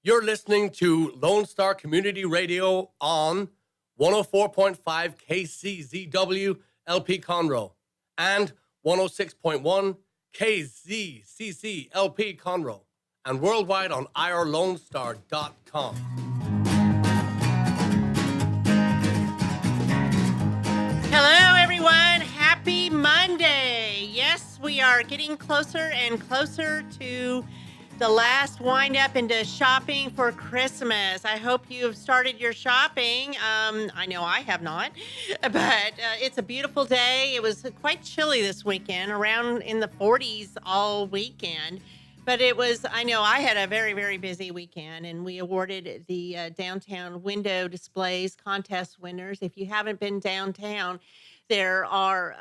You're listening to Lone Star Community Radio on 104.5 KCZW LP Conroe and 106.1 KZCC LP Conroe and worldwide on irlonestar.com. Hello, everyone. Happy Monday. Yes, we are getting closer and closer to the last wind up into shopping for Christmas. I hope you have started your shopping. I know I have not, but it's a beautiful day. It was quite chilly this weekend, around in the 40s all weekend. But I know I had a very, very busy weekend, and we awarded the downtown window displays contest winners. If you haven't been downtown, there are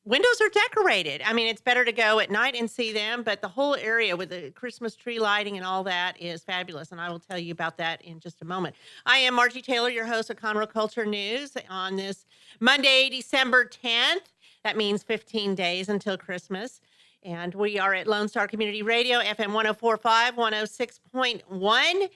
windows are decorated. I mean, it's better to go at night and see them, but the whole area with the Christmas tree lighting and all that is fabulous, and I will tell you about that in just a moment. I am Margie Taylor, your host of Conroe Culture News on this Monday, December 10th. That means 15 days until Christmas. And we are at Lone Star Community Radio, FM 104.5, 106.1.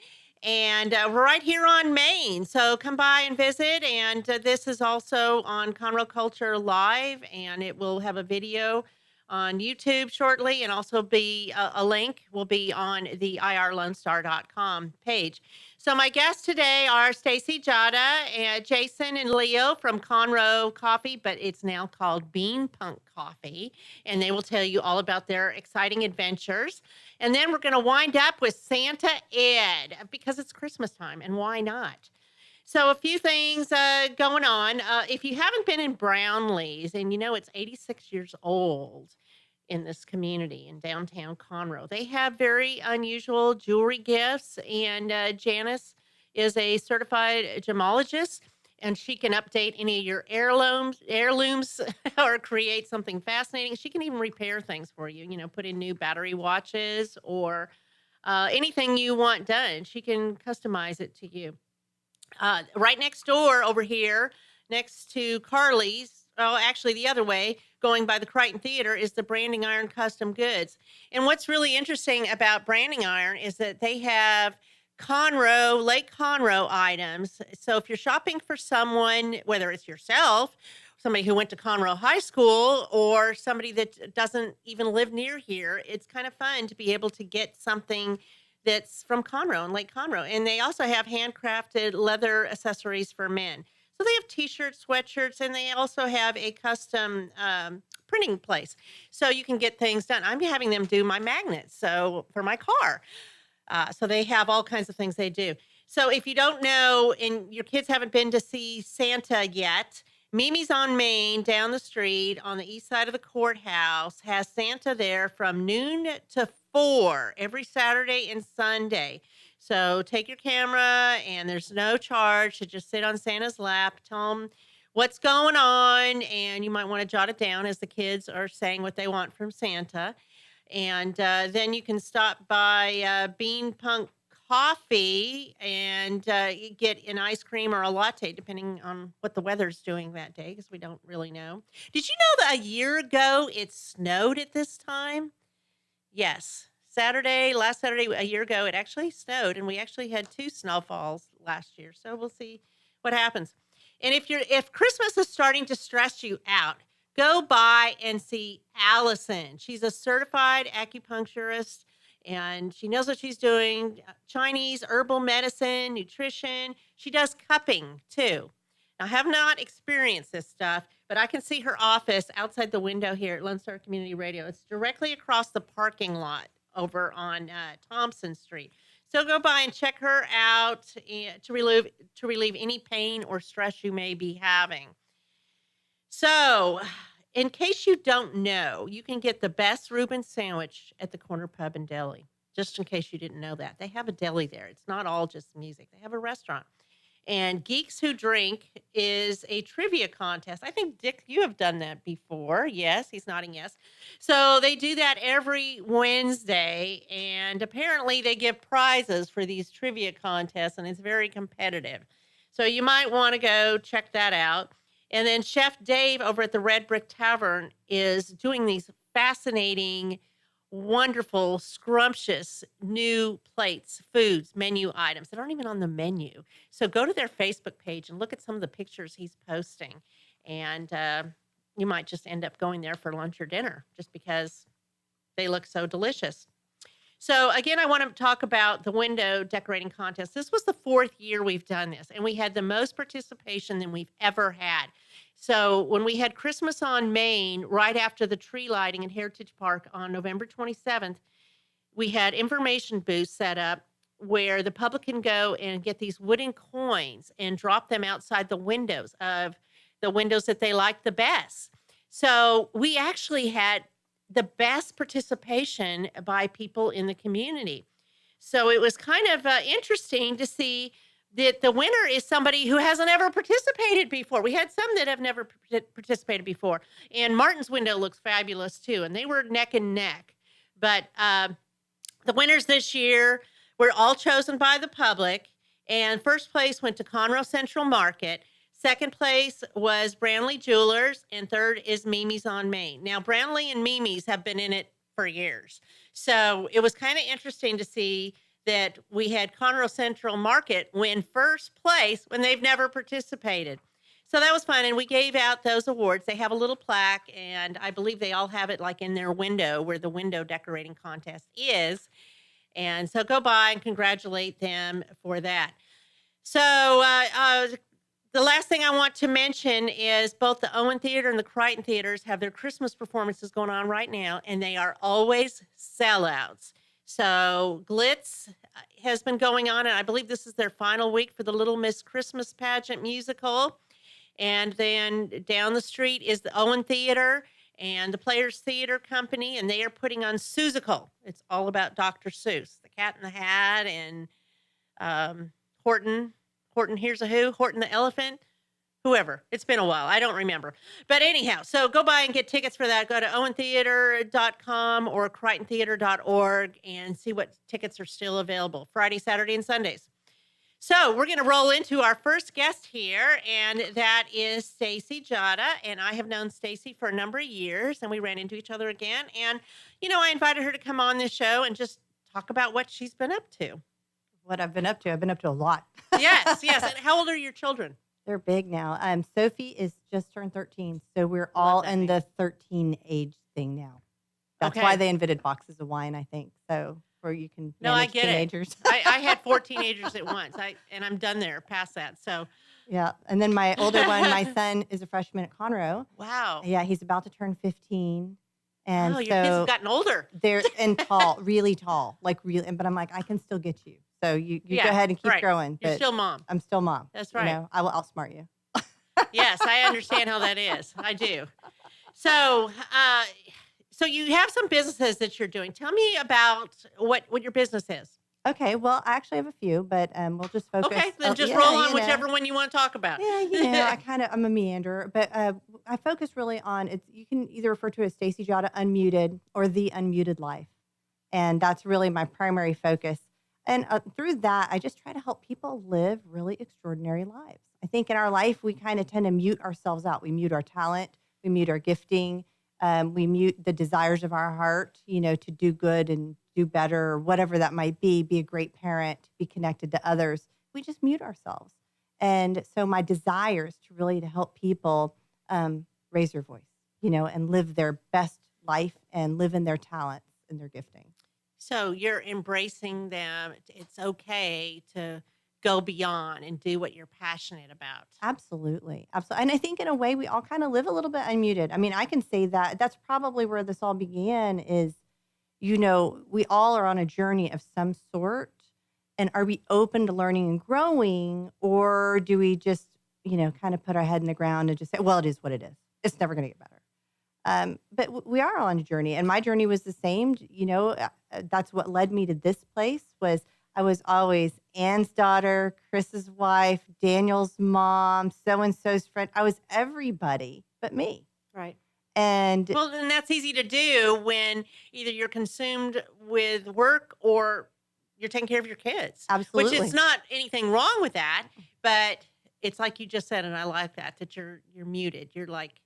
And we're right here on Main. So come by and visit. And this is also on Conroe Culture Live. And it will have a video on YouTube shortly. And also be a link will be on the irlonestar.com page. So my guests today are Stacey, Jata, and Jason and Leo from Conroe Coffee, but it's now called BeanPunk Coffee, and they will tell you all about their exciting adventures. And then we're going to wind up with Santa Ed, because it's Christmas time, and why not? So a few things going on. If you haven't been in Brownlee's, and you know it's 86 years old, in this community in downtown Conroe. They have very unusual jewelry gifts, and Janice is a certified gemologist, and she can update any of your heirlooms or create something fascinating. She can even repair things for you, put in new battery watches or anything you want done. She can customize it to you. Right next door over here, next to Carly's, actually the other way, going by the Crichton Theater, is the Branding Iron Custom Goods. And what's really interesting about Branding Iron is that they have Lake Conroe items. So if you're shopping for someone, whether it's yourself, somebody who went to Conroe High School, or somebody that doesn't even live near here, it's kind of fun to be able to get something that's from Conroe and Lake Conroe. And they also have handcrafted leather accessories for men. So they have T-shirts, sweatshirts, and they also have a custom printing place. So you can get things done. I'm having them do my magnets for my car. So they have all kinds of things they do. So if you don't know and your kids haven't been to see Santa yet, Mimi's on Main down the street on the east side of the courthouse has Santa there from noon to 4 every Saturday and Sunday. So take your camera, and there's no charge to just sit on Santa's lap, tell him what's going on, and you might want to jot it down as the kids are saying what they want from Santa. And then you can stop by BeanPunk Coffee and get an ice cream or a latte, depending on what the weather's doing that day, because we don't really know. Did you know that a year ago it snowed at this time? Yes. Last Saturday, a year ago, it actually snowed, and we actually had 2 snowfalls last year. So we'll see what happens. And if Christmas is starting to stress you out, go by and see Allison. She's a certified acupuncturist, and she knows what she's doing. Chinese, herbal medicine, nutrition. She does cupping too. Now, I have not experienced this stuff, but I can see her office outside the window here at Lone Star Community Radio. It's directly across the parking lot over on Thompson Street. So go by and check her out to relieve any pain or stress you may be having. So, in case you don't know, you can get the best Reuben sandwich at the Corner Pub and Deli. Just in case you didn't know that. They have a deli there. It's not all just music. They have a restaurant. And Geeks Who Drink is a trivia contest. I think, Dick, you have done that before. Yes, he's nodding yes. So they do that every Wednesday, and apparently they give prizes for these trivia contests, and it's very competitive. So you might want to go check that out. And then Chef Dave over at the Red Brick Tavern is doing these fascinating wonderful, scrumptious new plates, foods, menu items that aren't even on the menu. So go to their Facebook page and look at some of the pictures he's posting. And you might just end up going there for lunch or dinner just because they look so delicious. So again, I want to talk about the window decorating contest. This was the 4th year we've done this, and we had the most participation than we've ever had. So when we had Christmas on Main, right after the tree lighting in Heritage Park on November 27th, we had information booths set up where the public can go and get these wooden coins and drop them outside the windows that they like the best. So we actually had the best participation by people in the community. So it was kind of interesting to see that the winner is somebody who hasn't ever participated before. We had some that have never participated before. And Martin's window looks fabulous too. And they were neck and neck. But the winners this year were all chosen by the public. And first place went to Conroe Central Market. Second place was Brantley Jewelers, and third is Mimi's on Main. Now, Brantley and Mimi's have been in it for years. So it was kind of interesting to see that we had Conroe Central Market win first place when they've never participated. So that was fun, and we gave out those awards. They have a little plaque, and I believe they all have it like in their window where the window decorating contest is. And so go by and congratulate them for that. So the last thing I want to mention is both the Ohn Theater and the Crichton Theaters have their Christmas performances going on right now, and they are always sellouts. So Glitz has been going on, and I believe this is their final week for the Little Miss Christmas Pageant musical. And then down the street is the Ohn Theater and the Players Theater Company, and they are putting on Seussical. It's all about Dr. Seuss, the Cat in the Hat, and Horton Hears a Who, Horton the Elephant, whoever. It's been a while. I don't remember. But anyhow, so go by and get tickets for that. Go to owentheater.com or crichtontheater.org and see what tickets are still available Friday, Saturday, and Sundays. So we're going to roll into our first guest here, and that is Stacey Jata. And I have known Stacey for a number of years, and we ran into each other again. And, I invited her to come on this show and just talk about what she's been up to. What I've been up to a lot. Yes. And how old are your children? They're big now. Sophie is just turned 13, so we're all in the 13 age thing now. That's why they invented boxes of wine, I think. So where you can manage teenagers. I had 4 teenagers at once, and I'm done there past that. So yeah, and then my older one, my son, is a freshman at Conroe. Wow. Yeah, he's about to turn 15. And your kids have gotten older. They're tall, really tall, like really. But I'm like, I can still get you. So you go ahead and keep growing. You're still mom. I'm still mom. That's right. I will outsmart you. Yes, I understand how that is. I do. So, so you have some businesses that you're doing. Tell me about what your business is. Okay, well, I actually have a few, but we'll just focus. Okay, then just roll on whichever one you want to talk about. Yeah, I'm a meanderer, but I focus really on it's. You can either refer to it as Stacey Jata Unmuted or The Unmuted Life, and that's really my primary focus. And through that, I just try to help people live really extraordinary lives. I think in our life, we kind of tend to mute ourselves out. We mute our talent, we mute our gifting, we mute the desires of our heart, to do good and do better, or whatever that might be a great parent, be connected to others. We just mute ourselves. And so my desire is to help people raise their voice, and live their best life and live in their talents and their gifting. So you're embracing them. It's okay to go beyond and do what you're passionate about. Absolutely. And I think in a way we all kind of live a little bit unmuted. I mean, I can say that's probably where this all began is, we all are on a journey of some sort. And are we open to learning and growing, or do we just, kind of put our head in the ground and just say, well, it is what it is. It's never going to get better. But we are on a journey, and my journey was the same. That's what led me to this place. Was I was always Ann's daughter, Chris's wife, Daniel's mom, so and so's friend. I was everybody but me. Right. And then that's easy to do when either you're consumed with work or you're taking care of your kids. Absolutely. Which is not anything wrong with that, but it's like you just said, and I like that you're muted. You're like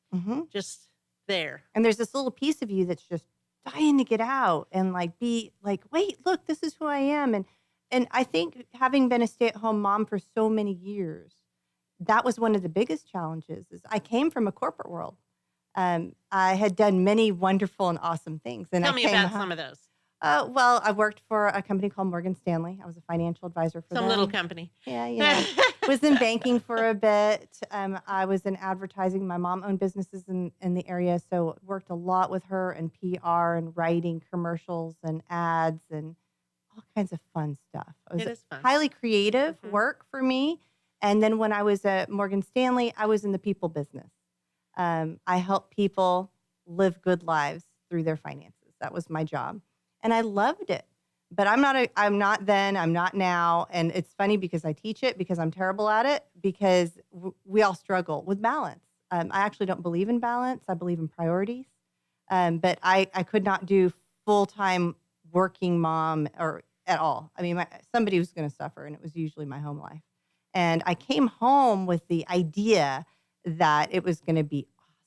just there. And there's this little piece of you that's just dying to get out and like be like, wait, look, this is who I am. And I think having been a stay-at-home mom for so many years, that was one of the biggest challenges. Is I came from a corporate world. I had done many wonderful and awesome things, and Tell I me came about home. some of those. Well, I worked for a company called Morgan Stanley. I was a financial advisor for Some them. little company. Yeah, was in banking for a bit. I was in advertising. My mom owned businesses in the area, so worked a lot with her in PR and writing commercials and ads and all kinds of fun stuff. It is fun. Highly creative Mhm. work for me. And then when I was at Morgan Stanley, I was in the people business. I helped people live good lives through their finances. That was my job, and I loved it. But I'm not then, I'm not now. And it's funny because I teach it because I'm terrible at it because we all struggle with balance. I actually don't believe in balance. I believe in priorities. But I could not do full-time working mom or at all. I mean, somebody was going to suffer, and it was usually my home life. And I came home with the idea that it was going to be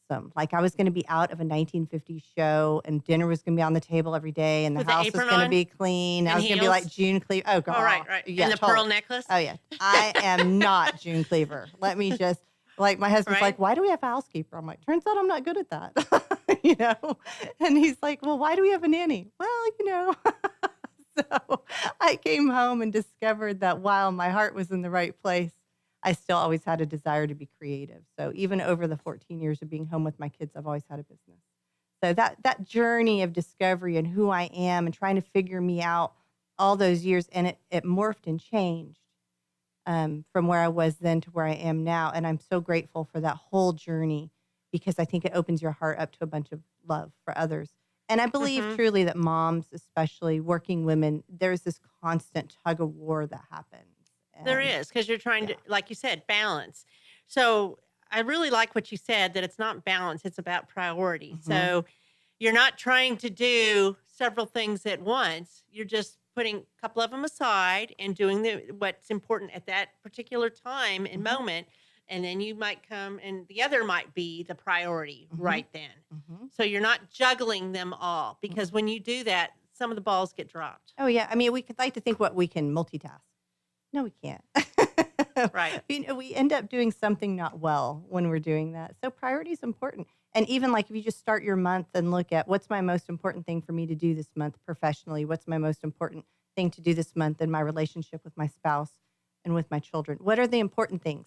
awesome. Like I was going to be out of a 1950s show, and dinner was going to be on the table every day, and the With the house was apron going to on? be clean. I And was going to be heels? like June Cleaver. Oh, God. Oh, right. Yeah, And the totally. pearl necklace? Oh, yeah. I am not June Cleaver. Let me just, like, my husband's Right. like, why do we have a housekeeper? I'm like, turns out I'm not good at that, And he's like, well, why do we have a nanny? Well. So I came home and discovered that while my heart was in the right place, I still always had a desire to be creative. So even over the 14 years of being home with my kids, I've always had a business. So that journey of discovery and who I am and trying to figure me out all those years, and it morphed and changed from where I was then to where I am now. And I'm so grateful for that whole journey because I think it opens your heart up to a bunch of love for others. And I believe Mhm. truly that moms, especially working women, there's this constant tug of war that happens. There And is, because you're trying yeah. to, like you said, balance. So I really like what you said, that it's not balance, it's about priority. Mhm. So you're not trying to do several things at once. You're just putting a couple of them aside and doing what's important at that particular time and Mhm. moment. And then you might come and the other might be the priority Mhm. right then. Mhm. So you're not juggling them all, because when you do that, some of the balls get dropped. Oh, yeah. I mean, we could like to think what we can multitask. No, we can't. Right. We end up doing something not well when we're doing that. So priority is important. And even like if you just start your month and look at what's my most important thing for me to do this month professionally, what's my most important thing to do this month in my relationship with my spouse and with my children, what are the important things?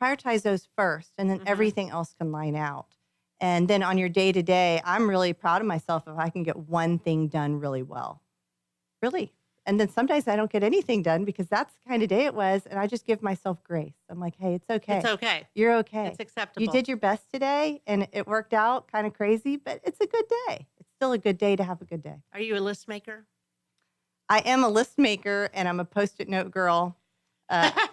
Prioritize those first, and then Mhm. everything else can line out. And then on your day to day, I'm really proud of myself if I can get one thing done really well. Really. And then sometimes I don't get anything done because that's the kind of day it was. And I just give myself grace. I'm like, hey, it's okay. It's okay. You're okay. It's acceptable. You did your best today and it worked out kind of crazy, but it's a good day. It's still a good day to have a good day. Are you a list maker? I am a list maker and I'm a Post-it note girl.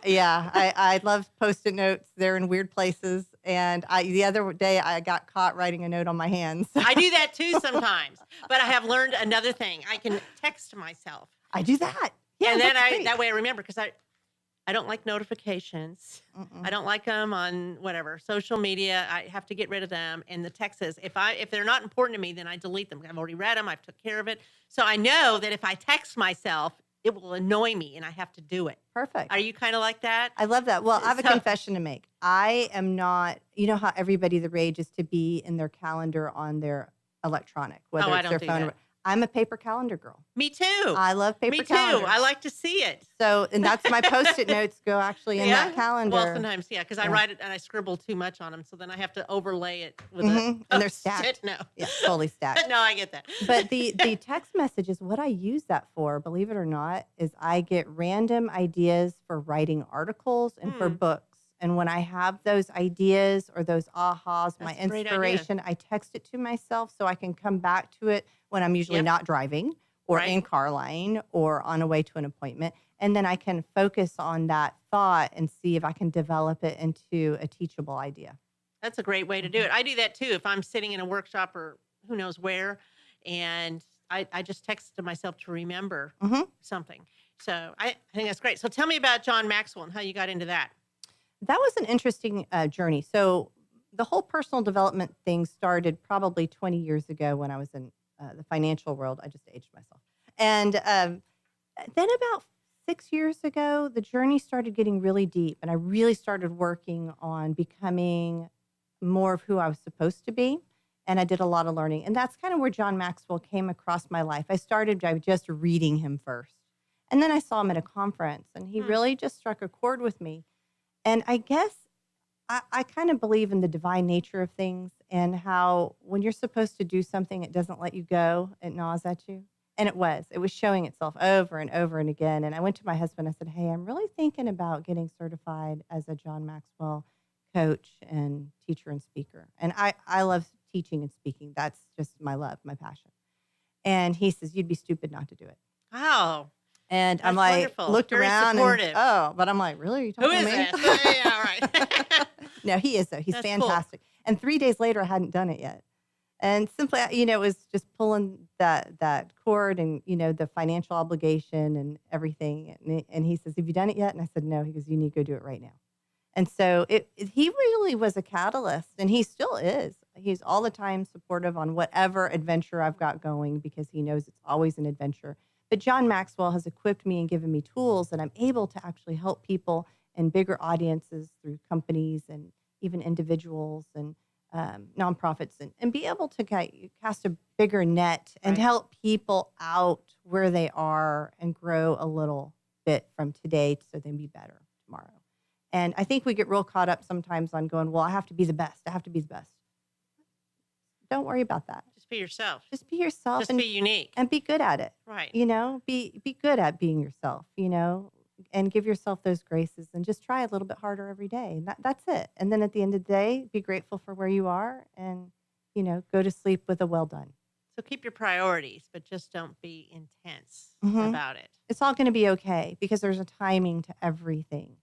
Yeah, I love Post-it notes. They're in weird places. And the other day I got caught writing a note on my hands. I do that too sometimes, but I have learned another thing. I can text myself. I do that. Yeah, and then that's great. that way I remember, because I don't like notifications. Mm-mm. I don't like them on whatever social media. I have to get rid of them. And the texts, if they're not important to me, then I delete them. I've already read them. I've took care of it. So I know that if I text myself, it will annoy me and I have to do it. Perfect. Are you kind of like that? I love that. Well, I have a So- confession to make. I am not, you know how everybody the rage is to be in their calendar on their electronic, whether I it's don't their do phone. that. I'm a paper calendar girl. Me too. I love paper Me too. calendars. I like to see it. So, and that's my Post-it notes go actually in that calendar. Well, sometimes, yeah, because I Yeah. write it and I scribble too much on them, so then I have to overlay it with Mhm. a And they're Post-it stacked. No. Yeah, totally stacked. No, I get that. But the text messages, what I use that for, believe it or not, is I get random ideas for writing articles and for Hmm. books. And when I have those ideas or those ahas, my That's a great idea. inspiration, I text it to myself so I can come back to it when I'm usually Yep. not driving or Right. in car line or on a way to an appointment. And then I can focus on that thought and see if I can develop it into a teachable idea. That's a great way to do it. I do that too. If I'm sitting in a workshop or who knows where, and I just text to myself to remember Mhm. something. So I think that's great. So tell me about John Maxwell and how you got into that. That was an interesting journey. So the whole personal development thing started probably 20 years ago when I was in the financial world. I just aged myself. And then about 6 years ago, the journey started getting really deep, and I really started working on becoming more of who I was supposed to be. And I did a lot of learning. And that's kind of where John Maxwell came across my life. I started by just reading him first. And then I saw him at a conference, and he really just struck a chord with me. And I guess I kind of believe in the divine nature of things and how when you're supposed to do something, it doesn't let you go. It gnaws at you. And it was showing itself over and over and again. And I went to my husband. I said, hey, I'm really thinking about getting certified as a John Maxwell coach and teacher and speaker. And I love teaching and speaking. That's just my love, my passion. And he says, you'd be stupid not to do it. Wow. And That's I'm like, wonderful. looked Very around supportive. and, but I'm like, really? Are you Who talking is to me? this? Yeah, right. No, he is though. He's That's fantastic. Cool. And 3 days later, I hadn't done it yet. And simply, it was just pulling that cord and, the financial obligation and everything. And he says, have you done it yet? And I said, no. He goes, you need to go do it right now. And so he really was a catalyst, and he still is. He's all the time supportive on whatever adventure I've got going because he knows it's always an adventure. But John Maxwell has equipped me and given me tools that I'm able to actually help people in bigger audiences through companies and even individuals and nonprofits and be able to cast a bigger net and help people out where they are and grow a little bit from today so they can be better tomorrow. And I think we get real caught up sometimes on going, well, I have to be the best. I have to be the best. Don't worry about that. Just be yourself. Just be yourself. Just be unique. And be good at it. Right. Be good at being yourself, and give yourself those graces and just try a little bit harder every day. And that's it. And then at the end of the day, be grateful for where you are and, go to sleep with a well done. So keep your priorities, but just don't be intense about it. It's all going to be okay because there's a timing to everything.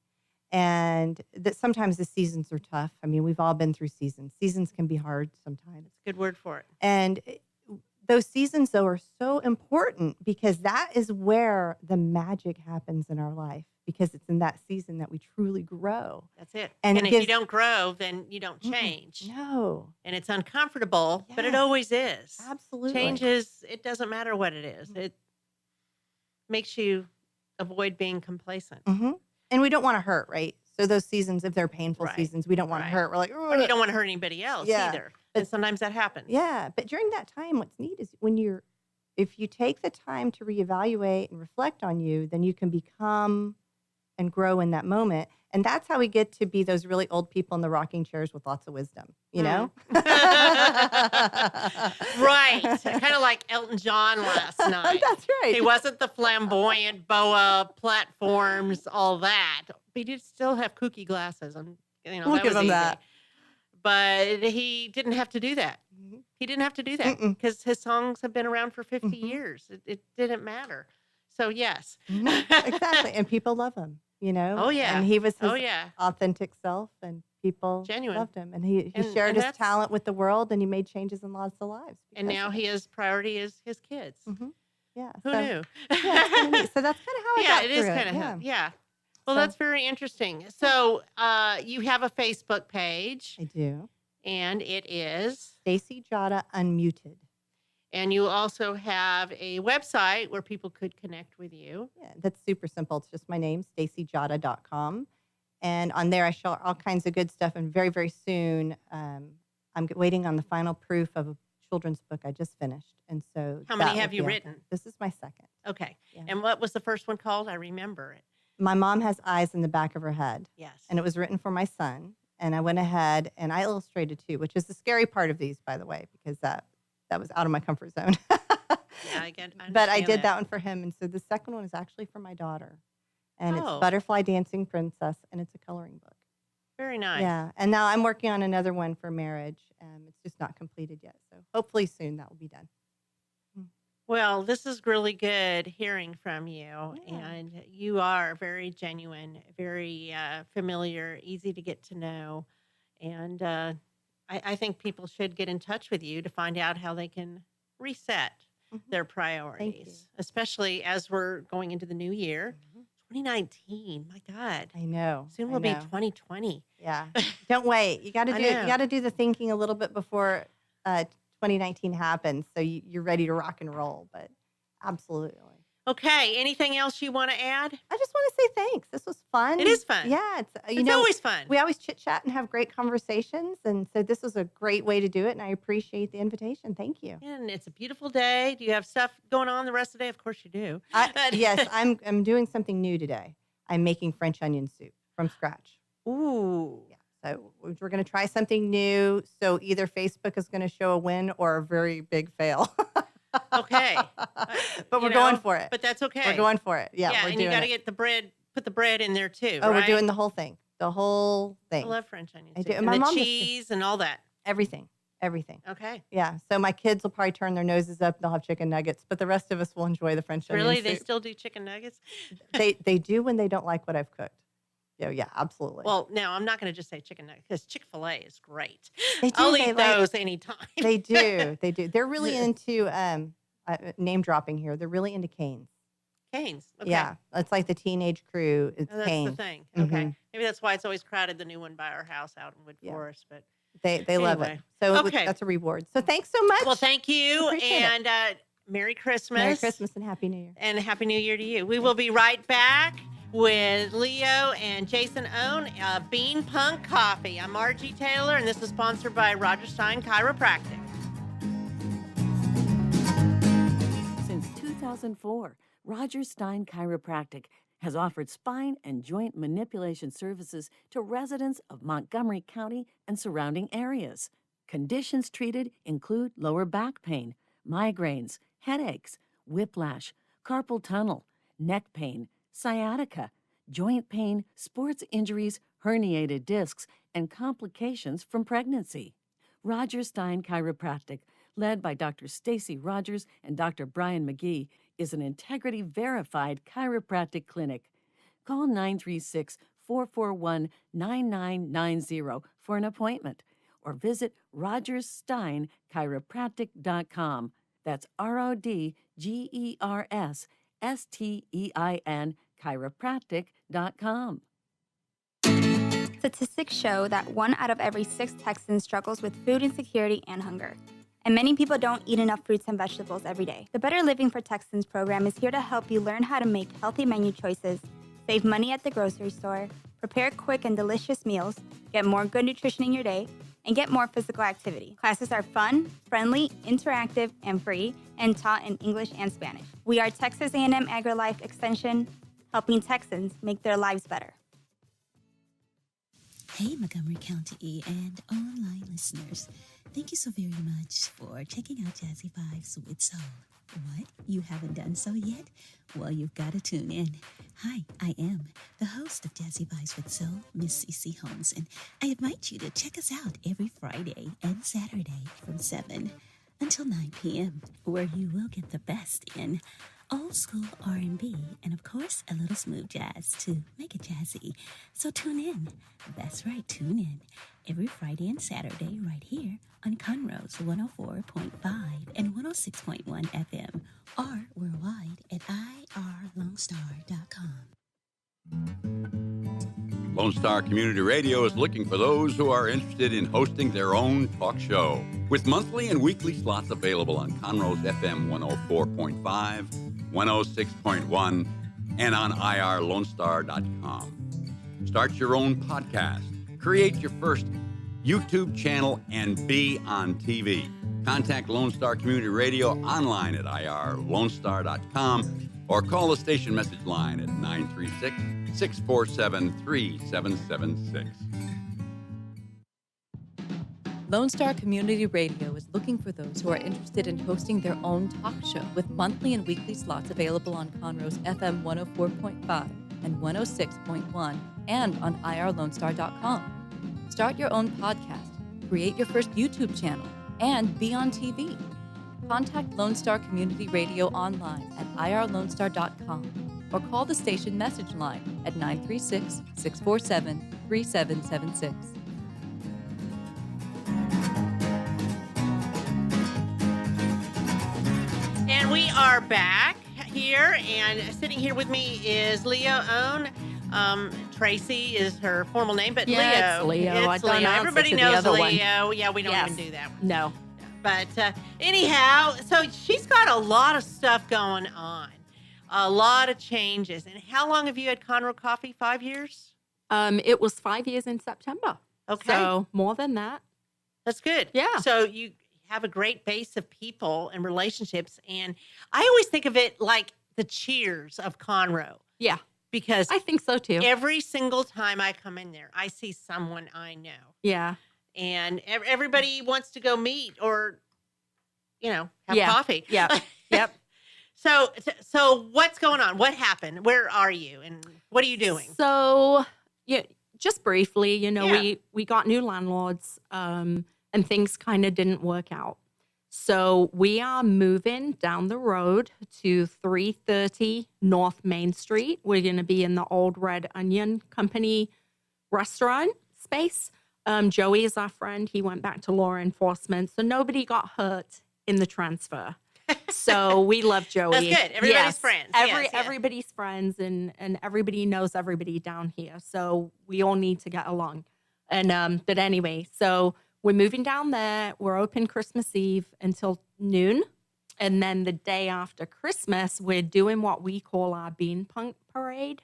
And that sometimes the seasons are tough. I mean, we've all been through seasons. Seasons can be hard sometimes. Good word for it. And those seasons, though, are so important because that is where the magic happens in our life because it's in that season that we truly grow. That's it. And if you don't grow, then you don't change. No. And it's uncomfortable, but it always is. Absolutely. Changes, it doesn't matter what it is. It makes you avoid being complacent. Mm-hmm. And we don't want to hurt, right? So those seasons, if they're painful seasons, we don't want to hurt. We're like, oh, and you don't want to hurt anybody else either. But sometimes that happens. Yeah. But during that time, what's neat is if you take the time to reevaluate and reflect on you, then you can become and grow in that moment. And that's how we get to be those really old people in the rocking chairs with lots of wisdom, know? Right. Kind of like Elton John last night. That's right. He wasn't the flamboyant boa platforms, all that. But he did still have kooky glasses. And, We'll that give was him easy. that. But he didn't have to do that. He didn't have to do that because his songs have been around for 50 years. It didn't matter. So, yes. Exactly. And people love him, Oh, yeah. And he was his Oh, yeah. authentic self, and people loved him. And he shared his talent with the world, and he made changes in lots of lives. And now his priority is his kids. Yeah. Who knew? Yeah, it's kinda neat. So that's kind of how I got it is through kind of him. Yeah. Well, that's very interesting. So you have a Facebook page. I do. And it is? Stacey Jata Unmuted. And you also have a website where people could connect with you. Yeah, that's super simple. It's just my name, staceyjata.com. And on there, I share all kinds of good stuff. And very, very soon, I'm waiting on the final proof of a children's book I just finished. And so how many have you written? This is my second. Okay. Yeah. And what was the first one called? I remember it. My mom has eyes in the back of her head. Yes. And it was written for my son. And I went ahead and I illustrated too, which is the scary part of these, by the way, because that was out of my comfort zone. Yeah, but I did that one for him. And so the second one is actually for my daughter. And it's Butterfly Dancing Princess, and it's a coloring book. Very nice. Yeah. And now I'm working on another one for marriage. It's just not completed yet. So hopefully soon that will be done. Well, this is really good hearing from you. Yeah. And you are very genuine, very familiar, easy to get to know. And I think people should get in touch with you to find out how they can reset their priorities, especially as we're going into the new year. 2019, my God. I know. Soon will be 2020. Yeah. Don't wait. You got to do the thinking a little bit before 2019 happens. So you're ready to rock and roll, but absolutely. Okay. Anything else you want to add? I just want to say thanks. This was fun. It is fun. Yeah. It's always fun. We always chit chat and have great conversations. And so this was a great way to do it. And I appreciate the invitation. Thank you. And it's a beautiful day. Do you have stuff going on the rest of the day? Of course you do. Yes, I'm doing something new today. I'm making French onion soup from scratch. Ooh. Yeah. So we're going to try something new. So either Facebook is going to show a win or a very big fail. Okay. But we're going for it. But that's okay. We're going for it. Yeah. We're and doing you got to it. get the bread, put the bread in there too. Oh, right? we're doing the whole thing. The whole thing. I love French onion I soup. do. And My the mom cheese and all that. Everything. Okay. Yeah. So my kids will probably turn their noses up. They'll have chicken nuggets, but the rest of us will enjoy the French onion Really? soup. They still do chicken nuggets? They do when they don't like what I've cooked. Yeah, absolutely. Well, now I'm not going to just say chicken nuggets because Chick-fil-A is great. They do. I'll eat those anytime. They do. They do. They're really into name dropping here. They're really into Cane's. Cane's. Okay. Yeah, it's like the teenage crew. It's That's Cane's. the thing. Mhm. Okay. Maybe that's why it's always crowded. The new one by our house out in Wood Yeah. Forest, but They love it. Anyway. So Okay. that's a reward. So thanks so much. well, thank you Appreciate it. and Merry Christmas. Merry Christmas and Happy New Year. And Happy New Year to you. We will be right back with Leo and Jason Ohn, BeanPunk Coffee. I'm Margie Taylor, and this is sponsored by Roger Stein Chiropractic. Since 2004, Roger Stein Chiropractic has offered spine and joint manipulation services to residents of Montgomery County and surrounding areas. Conditions treated include lower back pain, migraines, headaches, whiplash, carpal tunnel, neck pain, sciatica, joint pain, sports injuries, herniated discs, and complications from pregnancy. Roger Stein Chiropractic, led by Dr. Stacey Rogers and Dr. Brian McGee, is an integrity-verified chiropractic clinic. Call 936-441-9990 for an appointment or visit rogerssteinchiropractic.com. That's RODGERSSTEIN chiropractic.com. Statistics show that 1 out of every 6 Texans struggles with food insecurity and hunger. And many people don't eat enough fruits and vegetables every day. The Better Living for Texans program is here to help you learn how to make healthy menu choices, save money at the grocery store, prepare quick and delicious meals, get more good nutrition in your day, and get more physical activity. Classes are fun, friendly, interactive, and free, and taught in English and Spanish. We are Texas A&M AgriLife Extension, helping Texans make their lives better. Hey, Montgomery County and online listeners. Thank you so very much for checking out Jazzy Vibes with Soul. What? You haven't done so yet? Well, you've got to tune in. Hi, I am the host of Jazzy Vibes with Soul, Miss CC Holmes, and I invite you to check us out every Friday and Saturday from 7 until 9 p.m., where you will get the best in old school R&B and, of course, a little smooth jazz to make it jazzy. So tune in. That's right, tune in every Friday and Saturday right here on Conroe's 104.5 and 106.1 FM or worldwide at irlonestar.com. Lone Star Community Radio is looking for those who are interested in hosting their own talk show. With monthly and weekly slots available on Conroe's FM 104.5, 106.1, and on irlonestar.com. Start your own podcast, create your first YouTube channel, and be on TV. Contact Lone Star Community Radio online at irlonestar.com or call the station message line at 936-647-3776. Lone Star Community Radio is looking for those who are interested in hosting their own talk show with monthly and weekly slots available on Conroe's FM 104.5 and 106.1 and on irlonestar.com. Start your own podcast, create your first YouTube channel, and be on TV. Contact Lone Star Community Radio online at irlonestar.com or call the station message line at 936-647-3776. And we are back here, and sitting here with me is Leo Ohn. Tracey is her formal name, but Yeah, Leo. it's Leo. I It's don't Leo. announce it Everybody to the knows other one. Leo. Yeah, we don't Yes. even do that one. No. But anyhow, so she's got a lot of stuff going on, a lot of changes. And how long have you had Conroe Coffee? 5 years? It was 5 years in September. Okay. So more than that. That's good. Yeah. So you have a great base of people and relationships. And I always think of it like the Cheers of Conroe. Yeah. Because I think so too. every single time I come in there, I see someone I know. Yeah. And everybody wants to go meet or, have Yeah. coffee. Yeah. Yep. So what's going on? What happened? Where are you? And what are you doing? So, yeah, just briefly, Yeah. we got new landlords, and things kind of didn't work out. So we are moving down the road to 330 North Main Street. We're going to be in the old Red Onion Company restaurant space. Joey is our friend. He went back to law enforcement, so nobody got hurt in the transfer. So we love Joey. That's good. Everybody's friends. Yes, yeah. Everybody's friends, and everybody knows everybody down here. So we all need to get along. And but anyway, so we're moving down there. We're open Christmas Eve until noon, and then the day after Christmas, we're doing what we call our BeanPunk parade.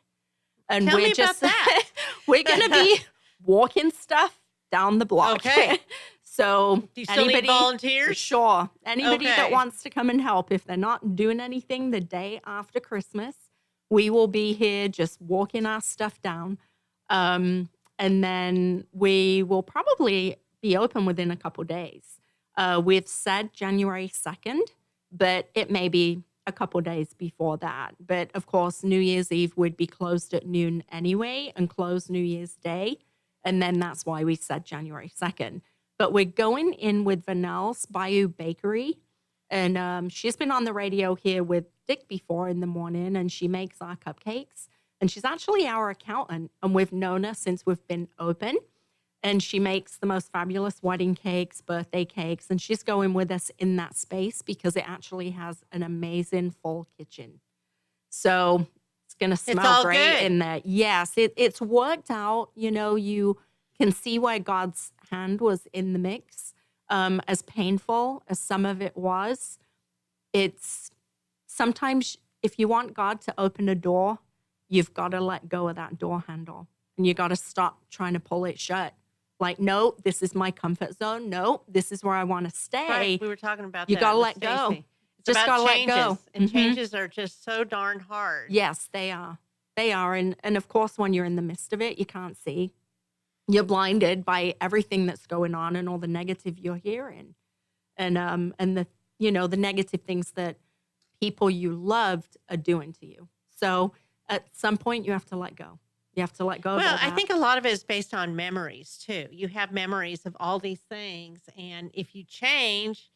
And Tell we're me just about that. we're gonna be walking stuff down the block. Okay. So Do you still need volunteers? Sure. Anybody Okay. that wants to come and help, if they're not doing anything the day after Christmas, we will be here just walking our stuff down. And then we will probably be open within a couple days. We've said January 2nd, but it may be a couple days before that. But of course, New Year's Eve would be closed at noon anyway and closed New Year's Day. And then that's why we said January 2nd. But we're going in with Vanelle's Bayou Bakery. And she's been on the radio here with Dick before in the morning, and she makes our cupcakes. And she's actually our accountant, and we've known her since we've been open. And she makes the most fabulous wedding cakes, birthday cakes, and she's going with us in that space because it actually has an amazing full kitchen. So it's going to smell all great good. in there. Yes, it's worked out. You can see why God's hand was in the mix. As painful as some of it was, it's sometimes if you want God to open a door, you've got to let go of that door handle and you got to stop trying to pull it shut. Like, no, this is my comfort zone. No, this is where I want to stay. Right. We were talking about You that. gotta with let go. Stacey. It's Just about gotta let changes, go. and Mhm. changes are just so darn hard. Yes, they are. They are. And of course, when you're in the midst of it, you can't see. You're blinded by everything that's going on and all the negative you're hearing. And the the negative things that people you loved are doing to you. So at some point you have to let go. You have to let go of all Well, I that. think a lot of it is based on memories too. You have memories of all these things, and if you change,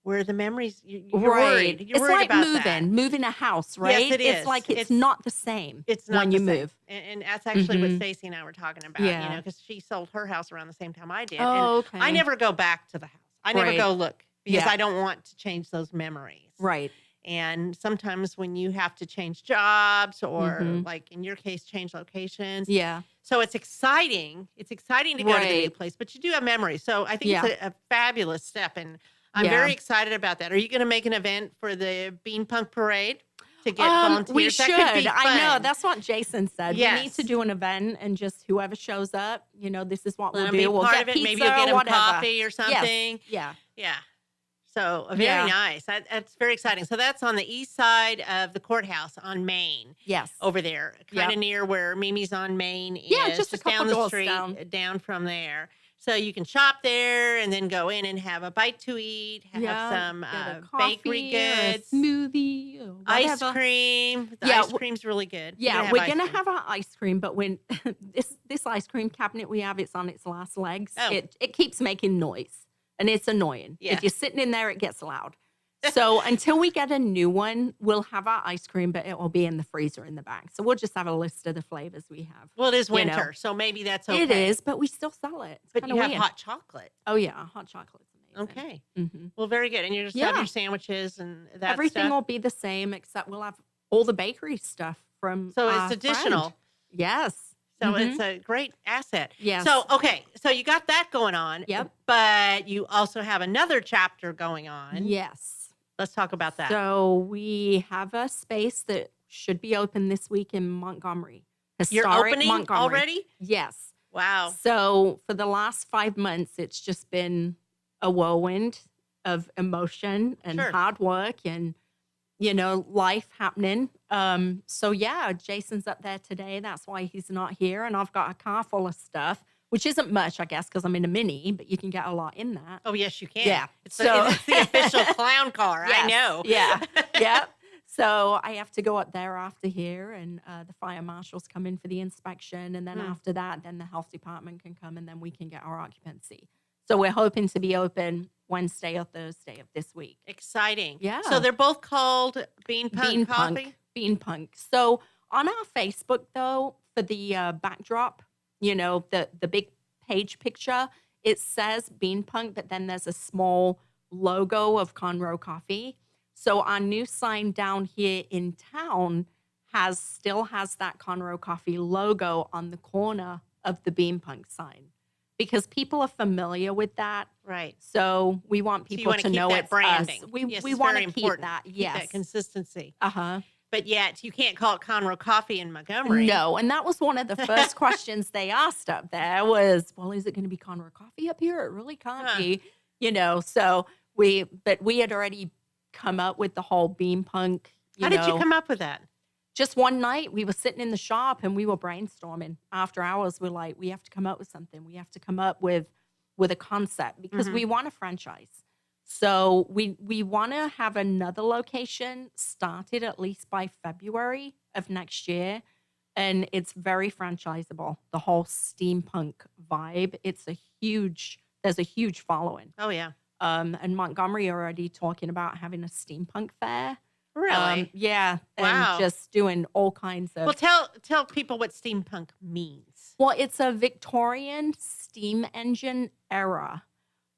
where are the memories? You're worried. You're It's worried like about moving a house, right? it is. It's like it's It's- not the same It's not when the you same. move. And that's actually what Mhm. Stacey and I were talking about. Yeah. Because she sold her house around the same time I did. Oh, and okay. I never go back to the house. I never Right. go look because Yeah. I don't want to change those memories. Right. And sometimes when you have to change jobs or Mhm. like in your case, change locations. Yeah. So it's exciting. It's exciting to go to the new Right. place, but you do have memories. So I think it's a fabulous step. And I'm Yeah. very excited about that. Are you going to make an event for the BeanPunk Parade to get We volunteers? should. That could be I know. fun. That's what Jason said. We need Yes. to do an event and just whoever shows up, this is what Let we'll 'em do. be We'll part get of it. pizza Maybe you'll get or them whatever. coffee or Yes. something. Yeah. Yeah. So very Yeah. nice. That's very exciting. So that's on the east side of the courthouse on Main. Yes. Over there, kind of Yep. near where Mimi's on Main is. Yeah, just a couple down the doors street, down. down from there. So you can shop there and then go in and have a bite to eat, have some get a bakery coffee or a goods, smoothie, or ice whatever. cream. The Yeah, ice cream's really good. Yeah, We're we're ice gonna cream. have our ice cream, but when this ice cream cabinet we have, it's on its last legs. Oh. It keeps making noise, and it's annoying. Yeah. If you're sitting in there, it gets loud. So until we get a new one, we'll have our ice cream, but it will be in the freezer in the back. So we'll just have a list of the flavors we have. Well, it is you know. winter, so maybe that's okay. It is, but we still sell it. It's But kinda you have weird. hot chocolate. Oh yeah, hot chocolate's amazing. Okay. hmm Well, very good. And you just have Yeah. your sandwiches and that Everything stuff. will be the same, except we'll have all the bakery stuff from. So our it's additional. friend. Yes. So it's a great asset. Yes. So, okay. So you got that going on. Yep. But you also have another chapter going on. Yes. Let's talk about that. So we have a space that should be open this week in Montgomery. You're Historic opening Montgomery. already? Yes. Wow. So for the last 5 months, it's just been a whirlwind of emotion and Sure. hard work and, life happening. So yeah, Jason's up there today. That's why he's not here. And I've got a car full of stuff, which isn't much, I guess, because I'm in a Mini, but you can get a lot in that. Oh, yes, you can. Yeah. It's, So- it's the official clown car. I Yes. know. Yeah. Yep. So I have to go up there after here, and the fire marshals come in for the inspection. And then after that, then the health department can come, and then we can get our occupancy. So we're hoping to be open Wednesday or Thursday of this week. Exciting. Yeah. So they're both called BeanPunk Coffee? BeanPunk. So on our Facebook, though, for the backdrop, the big page picture, it says BeanPunk, but then there's a small logo of Conroe Coffee. So our new sign down here in town still has that Conroe Coffee logo on the corner of the BeanPunk sign because people are familiar with that. Right. So we want So you people want to keep know that it's branding. us. We Yes, we it's want very to keep important. that. Keep Yes. that consistency. Uh-huh. But yet you can't call it Conroe Coffee in Montgomery. No, and that was one of the first questions they asked up there was, well, is it going to be Conroe Coffee up here? It really can't be, so we had already come up with the whole BeanPunk. How did you come up with that? Just one night we were sitting in the shop and we were brainstorming. After hours, we're like, we have to come up with something. We have to come up with a concept because we want a franchise. So we want to have another location started at least by February of next year. And it's very franchisable, the whole steampunk vibe. There's a huge following. Oh, yeah. And Montgomery are already talking about having a steampunk fair. Really? Yeah. Wow. And just doing all kinds of. Well, tell people what steampunk means. Well, it's a Victorian steam engine era.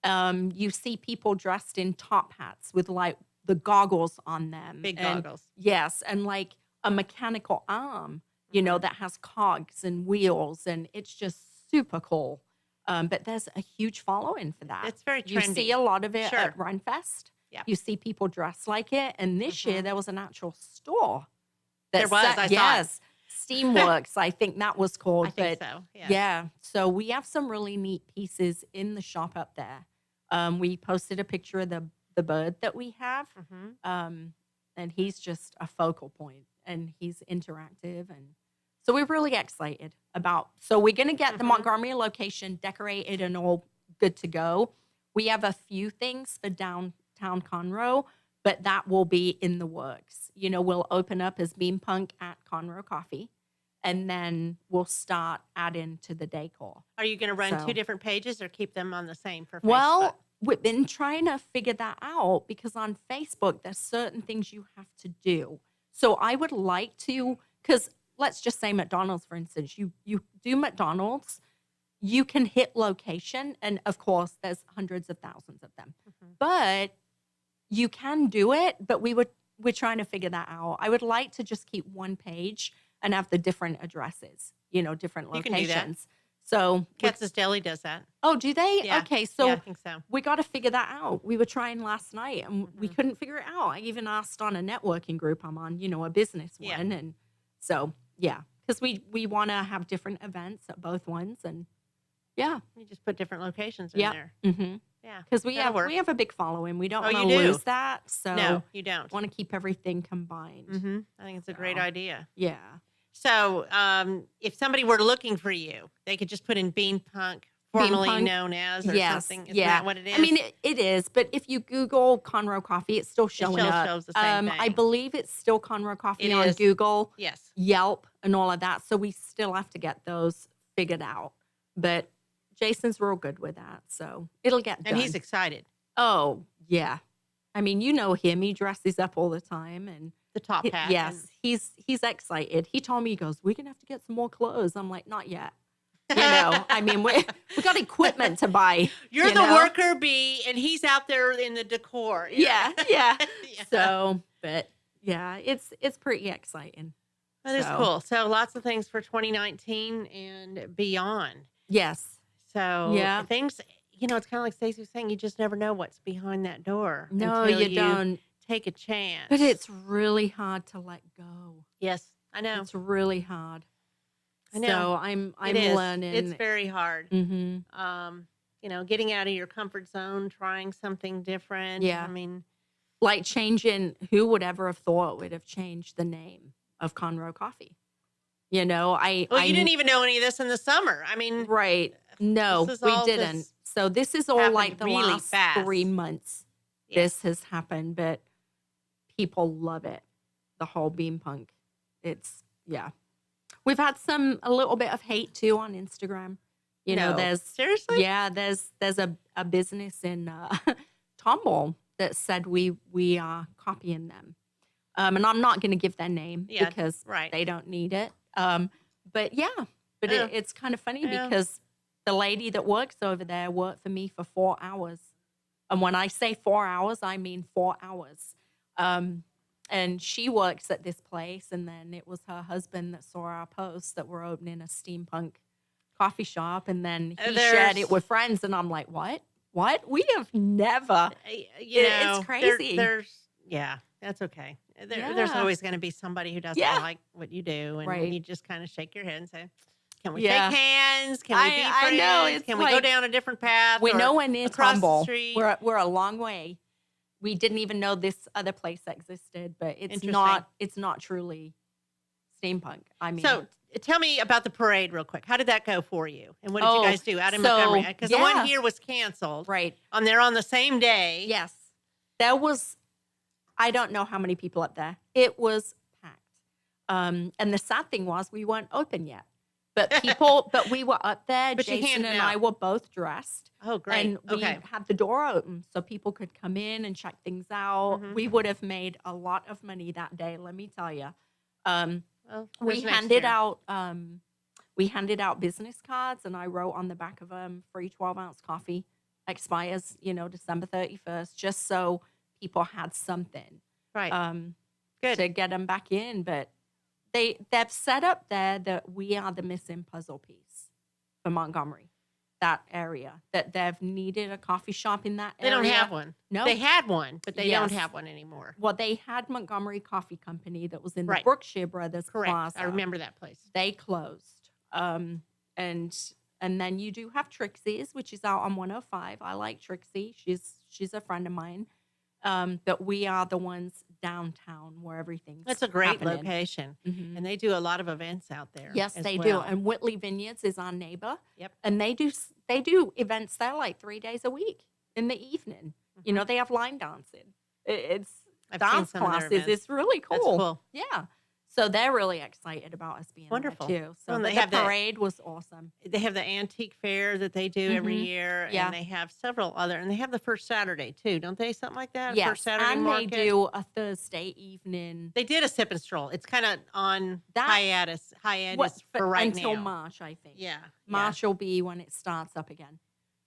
You see people dressed in top hats with like the goggles on them. Big and- goggles. Yes. And like a mechanical arm, that has cogs and wheels. And it's just super cool. But there's a huge following for that. It's very trendy. You see a lot of it Sure. at Runfest. Yeah. You see people dressed like it. And this year there was an actual store. There was, I saw it. Yes. Steamworks, I think that was called. I think so. Yeah. Yeah. So we have some really neat pieces in the shop up there. We posted a picture of the bird that we have. And he's just a focal point and he's interactive. And so we're really excited so we're going to get the Montgomery location decorated and all good to go. We have a few things for downtown Conroe, but that will be in the works. We'll open up as BeanPunk at Conroe Coffee, and then we'll start adding to the decor. Are you going to run So- 2 different pages or keep them on the same for Facebook? Well, we've been trying to figure that out because on Facebook, there's certain things you have to do. So I would like to, because let's just say McDonald's, for instance, you do McDonald's, you can hit location, and of course, there's hundreds of thousands of them. But you can do it, but we're trying to figure that out. I would like to just keep one page and have the different addresses, different You locations. can do that. So, Katz's Deli does that. oh, do they? Yeah. Okay, so yeah, I think so. we got to figure that out. We were trying last night and we couldn't figure it out. I even asked on a networking group I'm on, a business Yeah. one. And so, yeah, because we want to have different events at both ones. And yeah. You just put different locations in Yeah. there. Mm-hmm. Yeah. Because we that'll work. have a big following. We don't Oh, want you to do? lose that. So No, you don't. want to keep everything combined. I think it's a great So, idea. Yeah. So if somebody were looking for you, they could just put in BeanPunk, formerly BeanPunk. known as, or Yes. something. Isn't Yeah. that what it is? I mean, it is, but if you Google Conroe Coffee, it's still showing still up. shows the same I thing. believe it's still Conroe Coffee It on is. Google, yes. Yelp, and all of that. So we still have to get those figured out. But Jason's real good with that, so it'll get done. And he's excited. Oh, yeah. I mean, him. He dresses up all the time, and The top hat. yes, he's excited. He told me, he goes, "We're gonna have to get some more clothes." I'm like, "Not yet." I mean, we got equipment to buy. You're the worker bee, and he's out there in the decor. Yeah. Yeah. So, but yeah, it's pretty exciting. That is cool. So lots of things for 2019 and beyond. Yes. So Yeah. things, it's kind of like Stacey was saying, you just never know what's behind that door. No, until you don't. Take a chance. But it's really hard to let go. Yes, I know. It's really hard. I know. So I'm It is. learning. It's very hard. Mm-hmm. Getting out of your comfort zone, trying something different. Yeah. I mean, Like changing, who would ever have thought would have changed the name of Conroe Coffee? You didn't even know any of this in the summer. I mean, right. No, this is we all didn't. just So this is all happened like the really last fast. 3 months Yeah. this has happened, but people love it. The whole BeanPunk. It's, yeah. We've had a little bit of hate too on Instagram. There's seriously? Yeah, there's a business in Tomball that said we are copying them. And I'm not going to give their name because they don't need it. But it's kind of funny because the lady that works over there worked for me for 4 hours. And when I say 4 hours, I mean 4 hours. And she works at this place. And then it was her husband that saw our post that we're opening a steampunk coffee shop. And then he shared it with friends. And I'm like, what? We have never. It's crazy. That's okay. There's always going to be somebody who doesn't like what you do. And you just kind of shake your head and say, can we shake hands? Can we be friends? I know. Can we go down a different path? We're nowhere near across the Tomball. street? We're a long way. We didn't even know this other place existed, but it's not truly steampunk. I mean, so tell me about the parade real quick. How did that go for you? And what did you guys do out in Montgomery? Because the one here was canceled. Right. They're on the same day. Yes. There was, I don't know how many people up there. It was packed. And the sad thing was we weren't open yet. But we were up there. But Jason and I were both dressed. Oh, great. And we had the door open so people could come in and check things out. Mm-hmm. We would have made a lot of money that day, let me tell you. We handed out business cards, and I wrote on the back of them, free 12-ounce coffee expires, December 31st, just so people had something. Right. Good. To get them back in. But they've set up there that we are the missing puzzle piece for Montgomery, that area, that they've needed a coffee shop in that area. They don't have one. No. They had one, but they don't have one anymore. Well, they had Montgomery Coffee Company that was in the Brookshire Brothers Plaza. I remember that place. They closed. And then you do have Trixie's, which is out on 105. I like Trixie. She's a friend of mine. But we are the ones downtown where everything's That's a great happening. Location. Mhm. And they do a lot of events out there. Yes, they do. And Whitley Vineyards is our neighbor. Yep. And they do events there like 3 days a week in the evening. Mm-hmm. They have line dancing. It's I've dance seen some of their classes. events. It's really cool. That's cool. Yeah. So they're really excited about us being Wonderful. there too. So Well, but they the have that- parade was awesome. They have the antique fair that they do every year. Yeah. And they have several other, and they have the first Saturday too, don't they? Something like that? Yes, First Saturday and market. they do a Thursday evening. They did a sip and stroll. It's kind of on That- hiatus for right until now. March, I think. Yeah. March will be when it starts up again.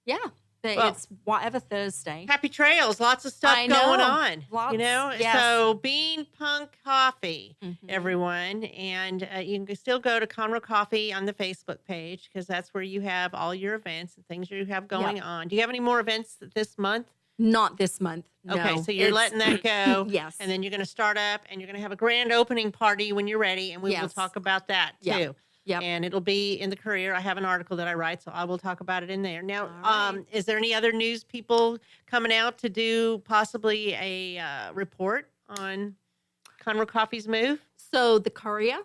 Yeah. Well- It's whatever Thursday. Happy trails, lots of stuff I going know. on. Lots, yes. So BeanPunk Coffee, Mhm. everyone, and you can still go to Conroe Coffee on the Facebook page because that's where you have all your events and things you have going on. Do you have any more events this month? Not this month. Okay, no. so you're letting that go. Yes. And then you're going to start up and you're going to have a grand opening party when you're ready, and we will Yes. talk about that too. Yep. Yep. And it'll be in the Courier. I have an article that I write, so I will talk about it in there. Now, All right. is there any other news people coming out to do possibly a report on Conroe Coffee's move? So the Courier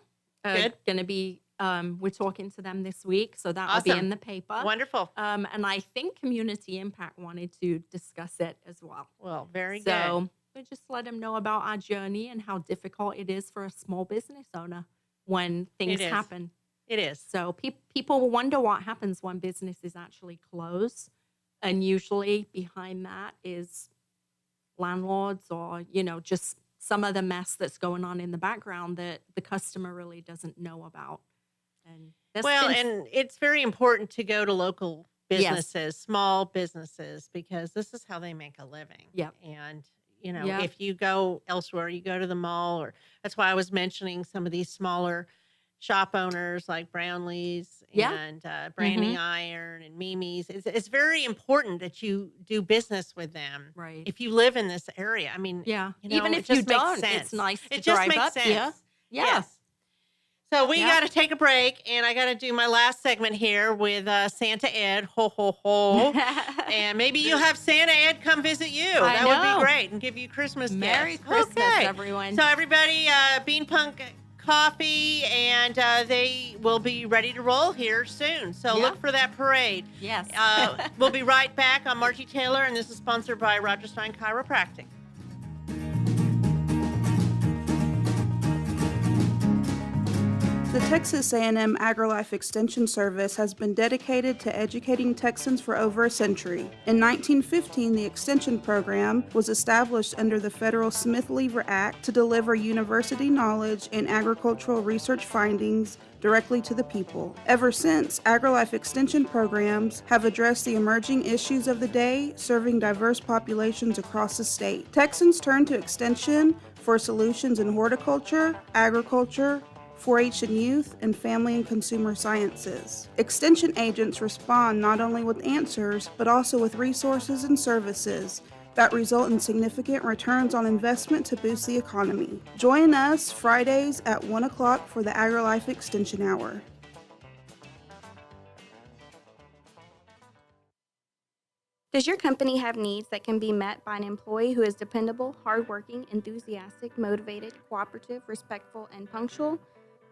Good. going to be, we're talking to them this week, so that will be Awesome. in the paper. Wonderful. And I think Community Impact wanted to discuss it as well. Well, very good. So we just let them know about our journey and how difficult it is for a small business owner when things is. happen. It is. So people wonder what happens when businesses actually close. And usually behind that is landlords or, just some of the mess that's going on in the background that the customer really doesn't know about. And that's And it's very important to go to local Yes. businesses, small businesses, because this is how they make a living. Yep. And, Yeah. if you go elsewhere, you go to the mall, or that's why I was mentioning some of these smaller shop owners like Brownlee's Yeah. and Branding Iron and Mimi's. It's very important that you do business with them. Right. If you live in this area, I mean, Yeah. you Even know, if it you just makes don't, sense. it's nice to It just drive makes up sense. here. Yeah. Yes. So we Yeah. got to take a break, and I got to do my last segment here with Santa Ed. Ho, ho, ho. And maybe you'll have Santa Ed come visit you. I That would know. be great, and give you Christmas Merry gifts. Christmas, Okay. everyone. So everybody, BeanPunk Coffee, and they will be ready to roll here soon. So Yeah. look for that parade. Yes. We'll be right back. I'm Margie Taylor, and this is sponsored by Roger Stein Chiropractic. The Texas A&M AgriLife Extension Service has been dedicated to educating Texans for over a century. In 1915, the Extension Program was established under the federal Smith-Lever Act to deliver university knowledge and agricultural research findings directly to the people. Ever since, AgriLife Extension programs have addressed the emerging issues of the day, serving diverse populations across the state. Texans turn to Extension for solutions in horticulture, agriculture, 4-H and youth, and family and consumer sciences. Extension agents respond not only with answers, but also with resources and services that result in significant returns on investment to boost the economy. Join us Fridays at 1 o'clock for the AgriLife Extension Hour. Does your company have needs that can be met by an employee who is dependable, hardworking, enthusiastic, motivated, cooperative, respectful, and punctual?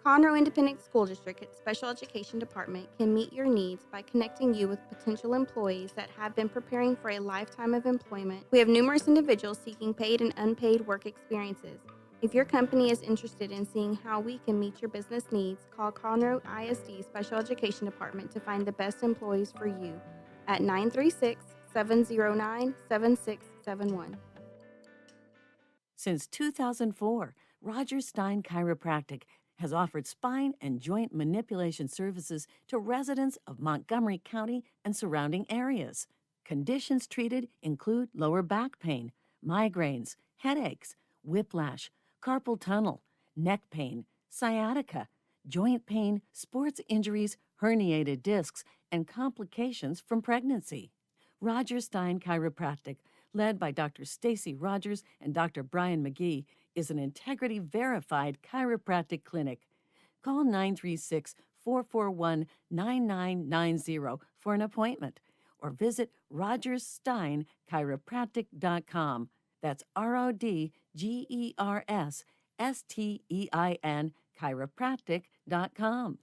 Conroe Independent School District Special Education Department can meet your needs by connecting you with potential employees that have been preparing for a lifetime of employment. We have numerous individuals seeking paid and unpaid work experiences. If your company is interested in seeing how we can meet your business needs, call Conroe ISD Special Education Department to find the best employees for you at 936-709-7671. Since 2004, Roger Stein Chiropractic has offered spine and joint manipulation services to residents of Montgomery County and surrounding areas. Conditions treated include lower back pain, migraines, headaches, whiplash, carpal tunnel, neck pain, sciatica, joint pain, sports injuries, herniated discs, and complications from pregnancy. Roger Stein Chiropractic, led by Dr. Stacey Rogers and Dr. Brian McGee, is an integrity-verified chiropractic clinic. Call 936-441-9990 for an appointment or visit rogerssteinchiropractic.com. That's RODGERSSTEIN chiropractic.com.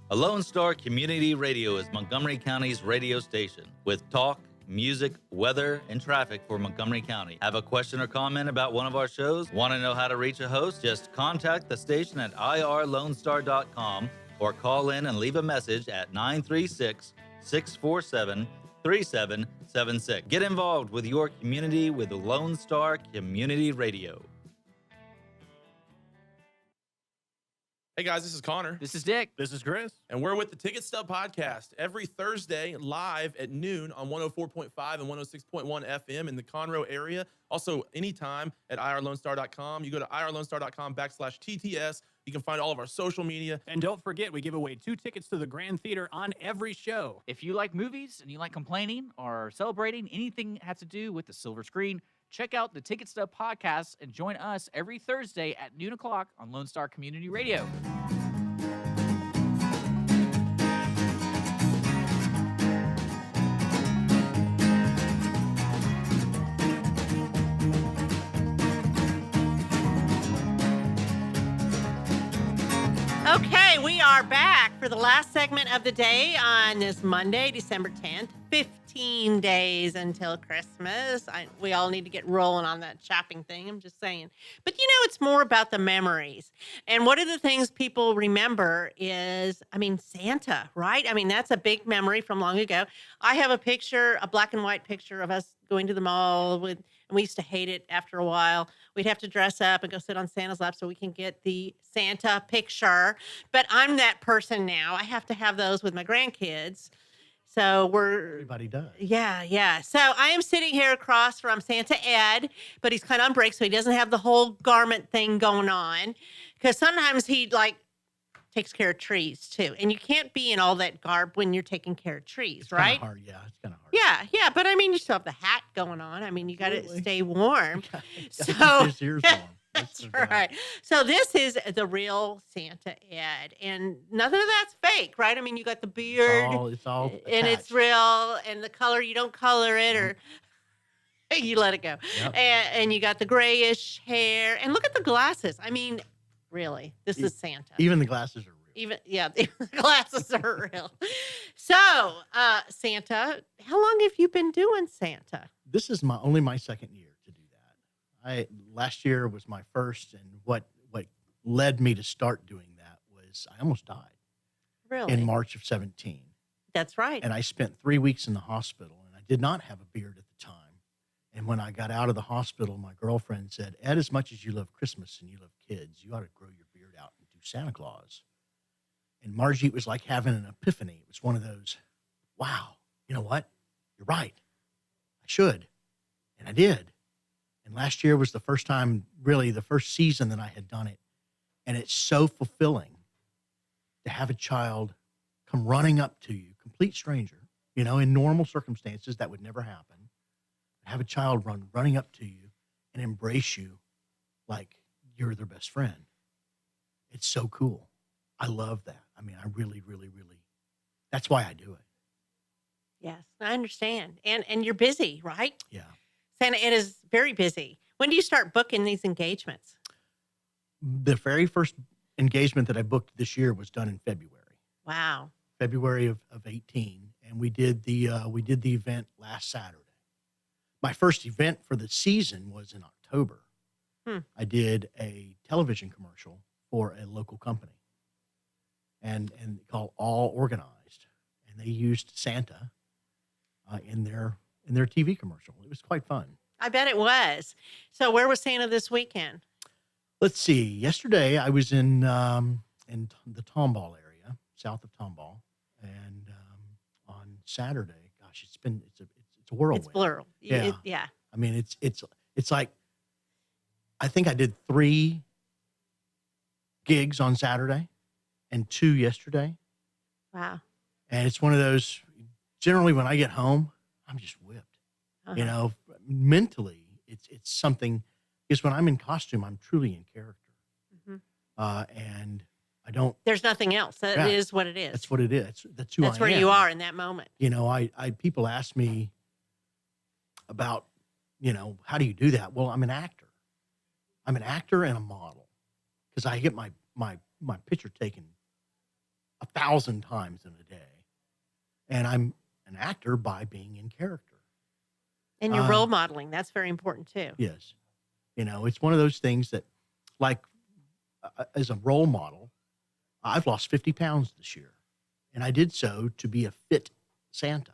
A Lone Star Community Radio is Montgomery County's radio station with talk, music, weather, and traffic for Montgomery County. Have a question or comment about one of our shows? Want to know how to reach a host? Just contact the station at irlonestar.com or call in and leave a message at 936-647-3776. Get involved with your community with the Lone Star Community Radio. Hey guys, this is Connor. This is Dick. This is Chris. And we're with the Ticket Stub Podcast every Thursday live at noon on 104.5 and 106.1 FM in the Conroe area. Also, anytime at irlonestar.com. You go to irlonestar.com/TTS. You can find all of our social media. And don't forget, we give away 2 tickets to the Grand Theater on every show. If you like movies and you like complaining or celebrating anything that has to do with the silver screen, check out the Ticket Stub Podcast and join us every Thursday at noon o'clock on Lone Star Community Radio. Okay, we are back for the last segment of the day on this Monday, December 10th. 15 days until Christmas. We all need to get rolling on that shopping thing. I'm just saying. But it's more about the memories. And one of the things people remember is, Santa, right? That's a big memory from long ago. I have a picture, a black and white picture of us going to the mall and we used to hate it after a while. We'd have to dress up and go sit on Santa's lap so we can get the Santa picture. But I'm that person now. I have to have those with my grandkids. So we're Everybody does. yeah. So I am sitting here across from Santa Ed, but he's kind of on break, so he doesn't have the whole garment thing going on. Because sometimes he takes care of trees too, and you can't be in all that garb when you're taking care of trees, It's right? Kinda hard. Yeah, it's kind of hard. Yeah. But I mean, you still have the hat going on. I mean, you got to Absolutely. stay warm. So So his ears warm. that's right. So this is the real Santa Ed, and nothing of that's fake, right? I mean, you got the beard, It's all and it's attached. real, and the color you don't color it, or you let it go, Yep. and you got the grayish hair, and look at the glasses. I mean, really, this is Santa. Even the glasses are real. Even the glasses are real. So, Santa, how long have you been doing Santa? This is only my second year to do that. Last year was my first, and what led me to start doing that was I almost died Really? in March of 17. That's right. And I spent 3 weeks in the hospital, and I did not have a beard at the time. And when I got out of the hospital, my girlfriend said, Ed, as much as you love Christmas and you love kids, you ought to grow your beard out and do Santa Claus. And Margie, it was like having an epiphany. It was one of those, wow, you know what? You're right. I should. And I did. And last year was the first time, really the first season that I had done it. And it's so fulfilling to have a child come running up to you, complete stranger, in normal circumstances that would never happen. Have a child running up to you and embrace you like you're their best friend. It's so cool. I love that. I mean, I really, really, really, that's why I do it. Yes, I understand. And you're busy, right? Yeah. Santa Ed is very busy. When do you start booking these engagements? The very first engagement that I booked this year was done in February. Wow. February of 18. And we did the event last Saturday. My first event for the season was in October. I did a television commercial for a local company and called All Organized. And they used Santa in their TV commercial. It was quite fun. I bet it was. So where was Santa this weekend? Let's see. Yesterday I was in the Tomball area, south of Tomball, and on Saturday, gosh, it's a whirlwind. It's plural. Yeah. Yeah. I mean, it's like, I think I did 3 gigs on Saturday and 2 yesterday. Wow. And it's one of those, generally when I get home, I'm just whipped. Uh-huh. Mentally, it's something, because when I'm in costume, I'm truly in character. Mm-hmm. And I don't. There's nothing else. That is what it is. That's what it is. That's who I am. That's where you are in that moment. People ask me about, how do you do that? Well, I'm an actor. I'm an actor and a model, because I get my picture taken 1,000 times in a day. And I'm an actor by being in character. And you're role modeling. That's very important too. Yes. It's one of those things that, like, as a role model, I've lost 50 pounds this year. And I did so to be a fit Santa.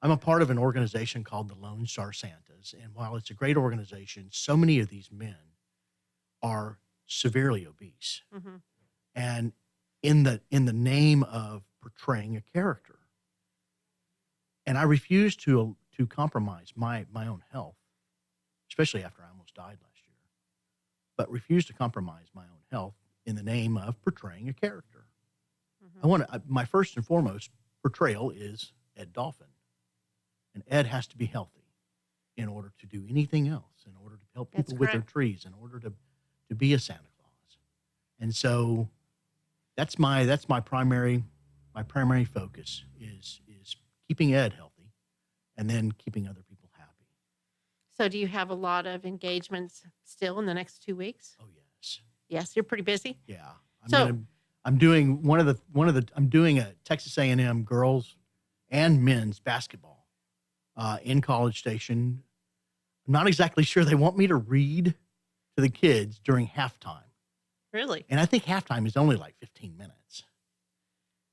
I'm a part of an organization called the Lone Star Santas. And while it's a great organization, so many of these men are severely obese. Mm-hmm. And in the name of portraying a character. And I refuse to compromise my own health, especially after I almost died last year, but refuse to compromise my own health in the name of portraying a character. Mm-hmm. My first and foremost portrayal is Ed Dolphin. And Ed has to be healthy in order to do anything else, in order to help people with their trees, in order to be a Santa Claus. And so that's my primary focus is keeping Ed healthy and then keeping other people happy. So do you have a lot of engagements still in the next 2 weeks? Oh, yes. Yes, you're pretty busy? Yeah. I'm doing a Texas A&M girls and men's basketball in College Station. I'm not exactly sure they want me to read to the kids during halftime. Really? And I think halftime is only like 15 minutes.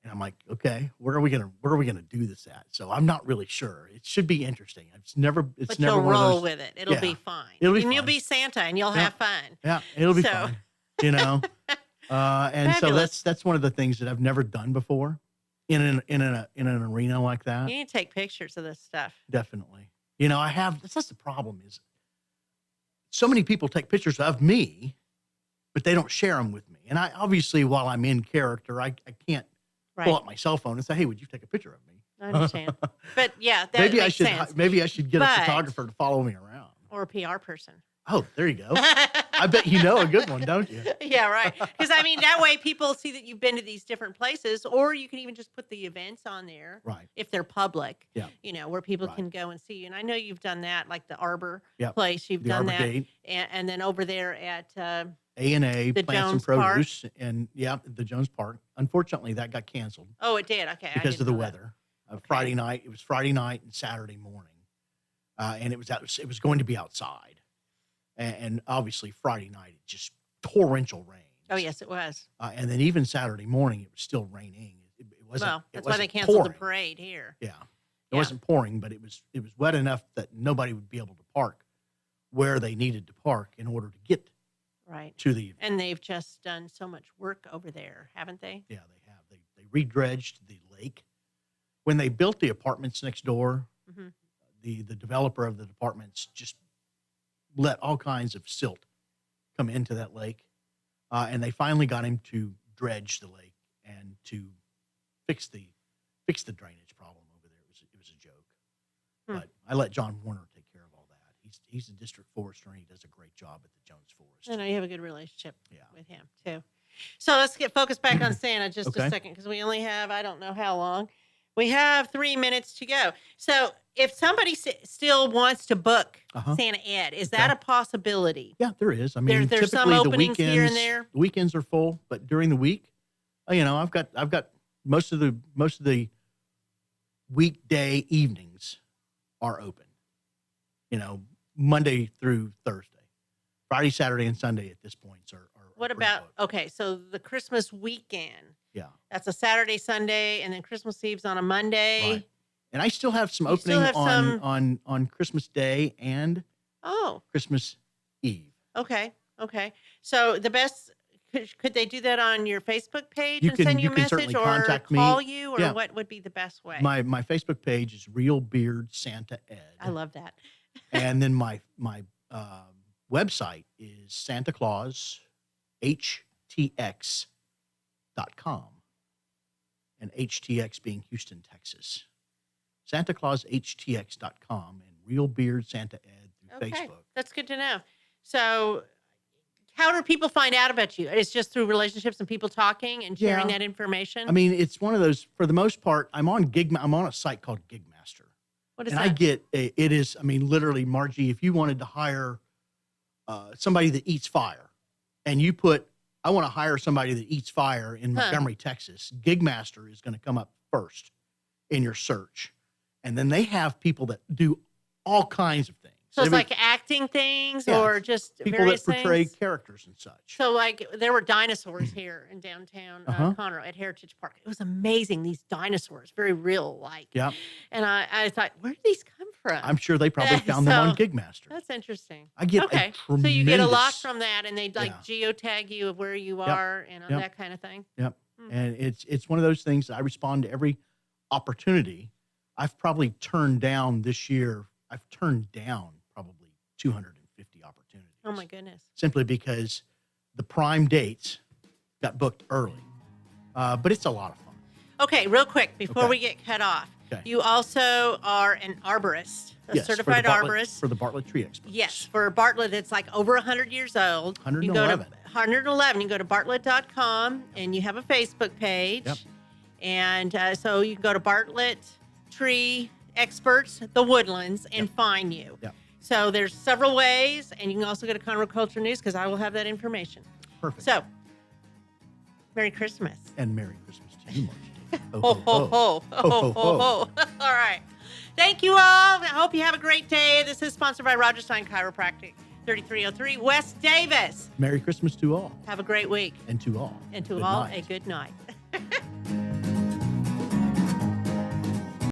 And I'm like, okay, where are we gonna do this at? So I'm not really sure. It should be interesting. But you'll one of roll those, with it. It'll be fine. It'll be and fun. you'll be Santa and you'll have fun. Yeah, it'll be So- fun. And so Fabulous. that's one of the things that I've never done before. in an arena like that. You need to take pictures of this stuff. Definitely. You know, that's the problem is so many people take pictures of me, but they don't share them with me. And I obviously, while I'm in character, I can't pull up my cell phone and say, hey, would you take a picture of me? I understand. But yeah, that maybe makes sense. Maybe I should get a photographer to follow me around. Or a PR person. Oh, there you go. I bet you know a good one, don't you? Yeah, right. Because, I mean, that way people see that you've been to these different places, or you can even just put the events on there. Right. If they're public, yeah. You know, where people can go and see you. And I know you've done that, like the Arbor yep. place. You've the done Arbor that. Gate. And then over there at A&A, the Plants Jones and Produce, and the Jones Park. Unfortunately, that got canceled. Oh, it did? Okay. Because of the weather. Friday night. It was Friday night and Saturday morning. And it was going to be outside. And obviously Friday night, it just torrential rain. Oh, yes, it was. And then even Saturday morning, it was still raining. It wasn't. Well, that's it why they wasn't canceled pouring. the parade here. Yeah. It wasn't pouring, but it was wet enough that nobody would be able to park where they needed to park in order to get to the event. And they've just done so much work over there, haven't they? Yeah, they have. They redredged the lake. When they built the apartments next door, the developer of the apartments just let all kinds of silt come into that lake. And they finally got him to dredge the lake and to fix the drainage problem over there. It was a joke. But I let John Warner take care of all that. He's a district forester, and he does a great job at the Jones Forest. I know you have a good relationship with him, too. So let's get focused back on Santa just a second, because we only have, I don't know how long. We have 3 minutes to go. So if somebody still wants to book Santa Ed, is that a possibility? Yeah, there is. I mean, there's some typically openings the weekends, here and there. The weekends are full, but during the week, you know, I've got most of the weekday evenings are open. You know, Monday through Thursday. Friday, Saturday, and Sunday at this point are what about so the Christmas weekend? Yeah. That's a Saturday, Sunday, and then Christmas Eve's on a Monday. Right. And I still have some opening on Christmas Day and Christmas Eve. Okay. So the best could they do that on your Facebook page and can, send you a can message, certainly or contact me. call you, or Yeah. what would be the best way? My Facebook page is Real Beard Santa Ed. I love that. And then my website is SantaClausHTX.com, and HTX being Houston, Texas. SantaClausHTX.com and Real Beard Santa Ed through Facebook. That's good to know. So how do people find out about you? It's just through relationships and people talking and sharing that information? I mean, it's one of those, for the most part, I'm on a site called Gigmaster. What is and that? I get, it is, I mean, literally, Margie, if you wanted to hire somebody that eats fire, and you put, I want to hire somebody that eats fire in Montgomery, Texas, Gigmaster is going to come up first in your search. And then they have people that do all kinds of things. So it's like acting things or just people various that portray things? characters and such. So like there were dinosaurs here in downtown Conroe at Heritage Park. It was amazing, these dinosaurs, very real like. Yeah. And I thought, where did these come from? I'm sure they probably found them on Gigmaster. That's interesting. I get okay. So you get a lot from that, and they like geotag you of where you are and that kind of thing. Yep. And it's one of those things that I respond to every opportunity. I've probably turned down this year. I've turned down probably 250 opportunities. Oh my goodness. Simply because the prime dates got booked early. But it's a lot of fun. Okay, real quick before we get cut off. Okay. You also are an arborist, a certified arborist. For the Bartlett Tree Expo. Yes, for Bartlett, it's like over 100 years old. 111. 111. You go to bartlett.com and you have a Facebook page. Yep. And so you can go to Bartlett Tree Experts, the Woodlands, and find you. Yep. So there's several ways, and you can also go to Conroe Culture News because I will have that information. Perfect. So, Merry Christmas. And Merry Christmas to you, Margie. Ho, ho, ho. Ho, ho, ho. All right. Thank you all. I hope you have a great day. This is sponsored by Roger Stein Chiropractic, 3303 West Davis. Merry Christmas to all. Have a great week. And to all. And to Good all, night. a good night.